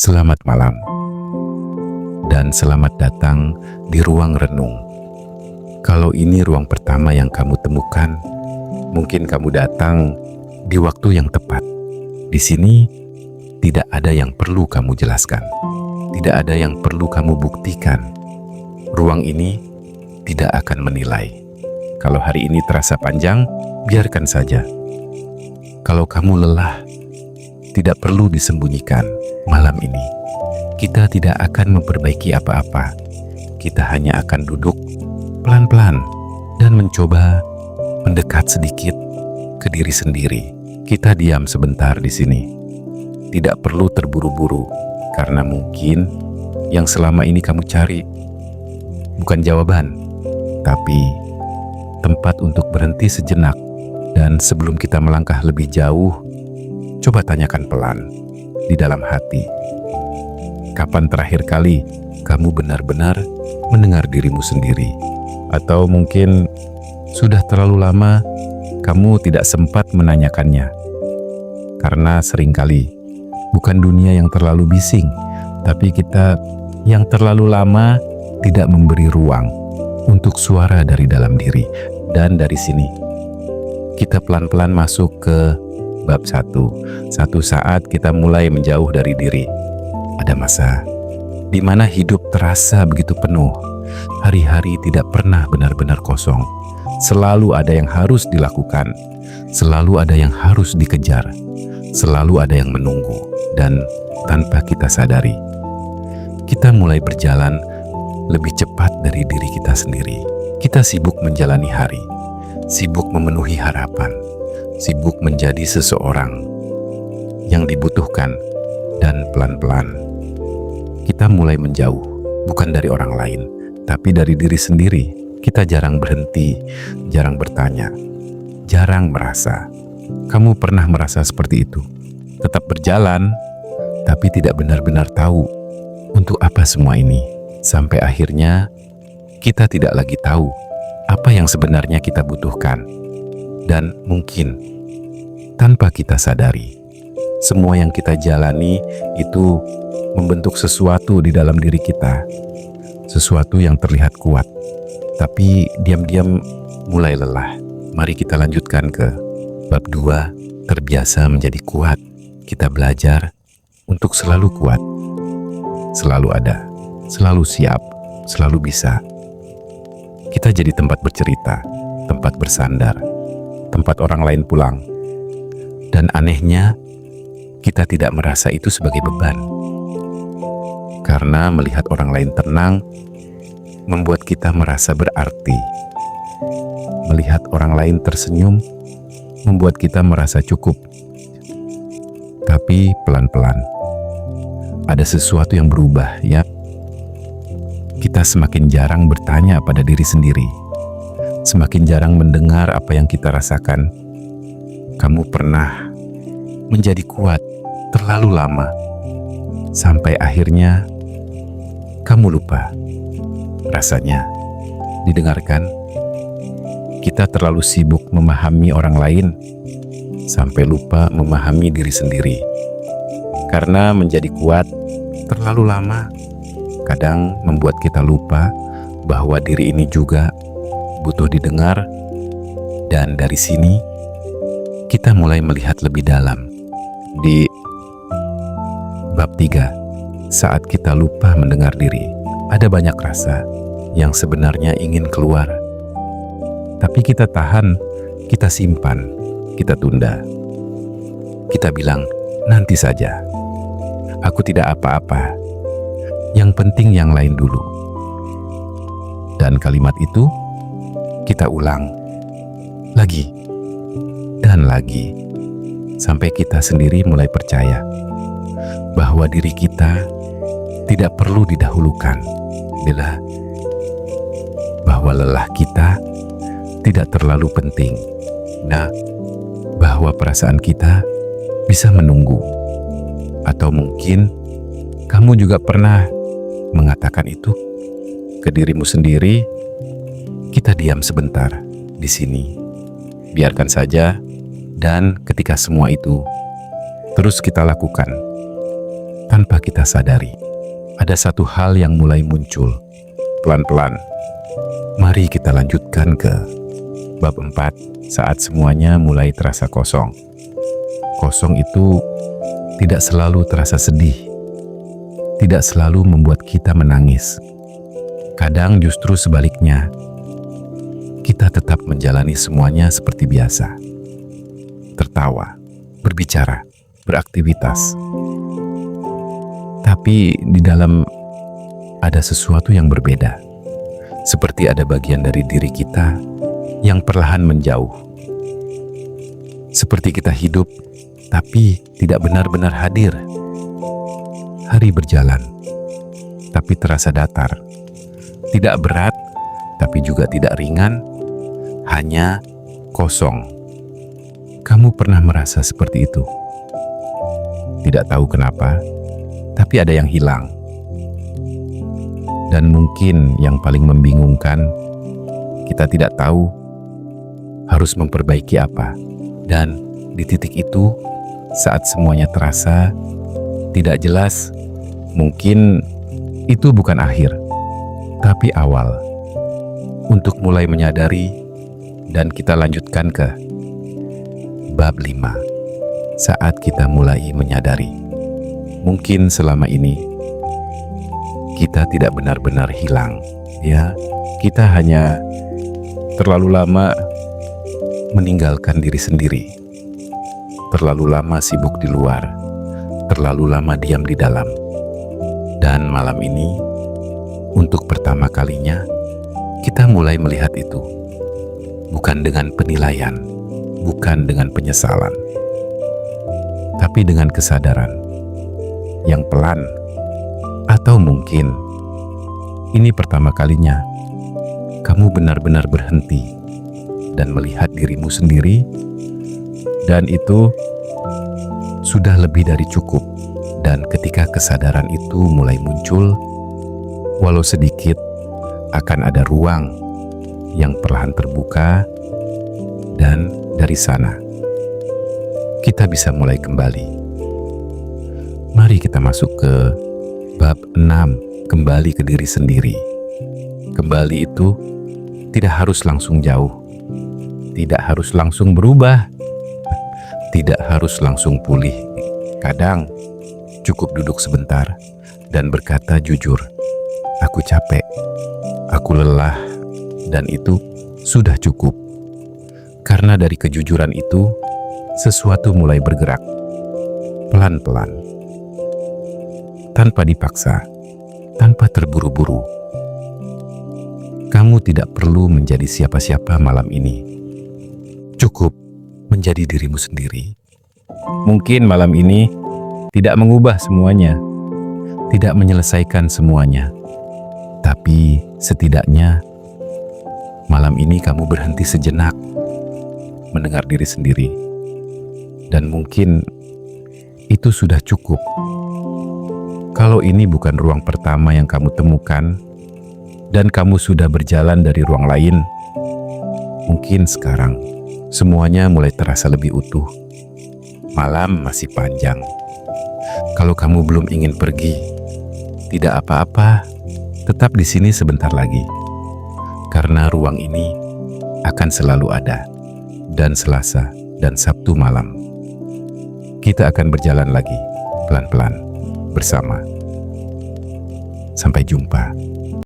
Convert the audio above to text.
Selamat malam dan selamat datang di ruang renung. Kalau ini ruang pertama yang kamu temukan, mungkin kamu datang di waktu yang tepat. Di sini tidak ada yang perlu kamu jelaskan, tidak ada yang perlu kamu buktikan. Ruang ini tidak akan menilai. Kalau hari ini terasa panjang, biarkan saja. Kalau kamu lelah, tidak perlu disembunyikan. Malam ini, kita tidak akan memperbaiki apa-apa. Kita hanya akan duduk pelan-pelan dan mencoba mendekat sedikit ke diri sendiri. Kita diam sebentar di sini. Tidak perlu terburu-buru, karena mungkin yang selama ini kamu cari bukan jawaban, tapi tempat untuk berhenti sejenak. Dan sebelum kita melangkah lebih jauh, coba tanyakan pelan di dalam hati. Kapan terakhir kali kamu benar-benar mendengar dirimu sendiri? Atau mungkin sudah terlalu lama kamu tidak sempat menanyakannya? Karena seringkali bukan dunia yang terlalu bising, tapi kita yang terlalu lama tidak memberi ruang untuk suara dari dalam diri. Dan dari sini kita pelan-pelan masuk ke bab 1. Satu saat kita mulai menjauh dari diri. Ada masa di mana hidup terasa begitu penuh. Hari-hari tidak pernah benar-benar kosong. Selalu ada yang harus dilakukan. Selalu ada yang harus dikejar. Selalu ada yang menunggu. Dan tanpa kita sadari, kita mulai berjalan lebih cepat dari diri kita sendiri. Kita sibuk menjalani hari, sibuk memenuhi harapan, sibuk menjadi seseorang yang dibutuhkan, dan pelan-pelan kita mulai menjauh, bukan dari orang lain, tapi dari diri sendiri. Kita jarang berhenti, jarang bertanya, jarang merasa. Kamu pernah merasa seperti itu? Tetap berjalan, tapi tidak benar-benar tahu untuk apa semua ini. Sampai akhirnya kita tidak lagi tahu apa yang sebenarnya kita butuhkan. Dan mungkin tanpa kita sadari, semua yang kita jalani itu membentuk sesuatu di dalam diri kita. Sesuatu yang terlihat kuat, tapi diam-diam mulai lelah. Mari kita lanjutkan ke bab 2, terbiasa menjadi kuat. Kita belajar untuk selalu kuat, selalu ada, selalu siap, selalu bisa. Kita jadi tempat bercerita, tempat bersandar, tempat orang lain pulang. Dan anehnya, kita tidak merasa itu sebagai beban. Karena melihat orang lain tenang, membuat kita merasa berarti. Melihat orang lain tersenyum, membuat kita merasa cukup. Tapi pelan-pelan, ada sesuatu yang berubah, ya. Kita semakin jarang bertanya pada diri sendiri. Semakin jarang mendengar apa yang kita rasakan. Kamu pernah menjadi kuat terlalu lama, sampai akhirnya kamu lupa. Rasanya didengarkan. Kita terlalu sibuk memahami orang lain, sampai lupa memahami diri sendiri. Karena menjadi kuat terlalu lama, kadang membuat kita lupa bahwa diri ini juga butuh didengar. Dan dari sini kita mulai melihat lebih dalam. Di bab 3, saat kita lupa mendengar diri, ada banyak rasa yang sebenarnya ingin keluar, tapi kita tahan, kita simpan, kita tunda. Kita bilang, nanti saja, aku tidak apa-apa, yang penting yang lain dulu. Dan kalimat itu kita ulang lagi dan lagi, sampai kita sendiri mulai percaya bahwa diri kita tidak perlu didahulukan, bahwa lelah kita tidak terlalu penting, bahwa perasaan kita bisa menunggu. Atau mungkin kamu juga pernah mengatakan itu ke dirimu sendiri. Kita diam sebentar di sini, biarkan saja. Dan ketika semua itu terus kita lakukan, tanpa kita sadari, ada satu hal yang mulai muncul pelan-pelan. Mari kita lanjutkan ke bab 4, saat semuanya mulai terasa kosong. Kosong itu tidak selalu terasa sedih, tidak selalu membuat kita menangis. Kadang justru sebaliknya, kita tetap menjalani semuanya seperti biasa. Tertawa, berbicara, beraktivitas. Tapi di dalam ada sesuatu yang berbeda. Seperti ada bagian dari diri kita yang perlahan menjauh. Seperti kita hidup, tapi tidak benar-benar hadir. Hari berjalan, tapi terasa datar. Tidak berat, tapi juga tidak ringan. Hanya kosong. Kamu pernah merasa seperti itu? Tidak tahu kenapa, tapi ada yang hilang. Dan mungkin yang paling membingungkan, kita tidak tahu harus memperbaiki apa. Dan di titik itu, saat semuanya terasa tidak jelas, mungkin itu bukan akhir, tapi awal untuk mulai menyadari. Dan kita lanjutkan ke bab 5, saat kita mulai menyadari. Mungkin selama ini kita tidak benar-benar hilang, ya. Kita hanya terlalu lama meninggalkan diri sendiri, terlalu lama sibuk di luar, terlalu lama diam di dalam. Dan malam ini, untuk pertama kalinya, kita mulai melihat itu. Bukan dengan penilaian, bukan dengan penyesalan, tapi dengan kesadaran yang pelan. Atau mungkin ini pertama kalinya kamu benar-benar berhenti dan melihat dirimu sendiri, dan itu sudah lebih dari cukup. Dan ketika kesadaran itu mulai muncul, walau sedikit, akan ada ruang yang perlahan terbuka, dan dari sana kita bisa mulai kembali. Mari kita masuk ke bab 6, kembali ke diri sendiri. Kembali itu tidak harus langsung jauh, tidak harus langsung berubah, tidak harus langsung pulih. Kadang cukup duduk sebentar dan berkata jujur, aku capek, aku lelah, dan itu sudah cukup. Karena dari kejujuran itu, sesuatu mulai bergerak pelan-pelan, tanpa dipaksa, tanpa terburu-buru. Kamu tidak perlu menjadi siapa-siapa malam ini. Cukup menjadi dirimu sendiri. Mungkin malam ini tidak mengubah semuanya, tidak menyelesaikan semuanya, tapi setidaknya malam ini kamu berhenti sejenak, mendengar diri sendiri. Dan mungkin itu sudah cukup. Kalau ini bukan ruang pertama yang kamu temukan, dan kamu sudah berjalan dari ruang lain, mungkin sekarang semuanya mulai terasa lebih utuh. Malam masih panjang. Kalau kamu belum ingin pergi, tidak apa-apa, tetap di sini sebentar lagi. Karena ruang ini akan selalu ada. Dan Selasa dan Sabtu malam, kita akan berjalan lagi, pelan-pelan, bersama. Sampai jumpa.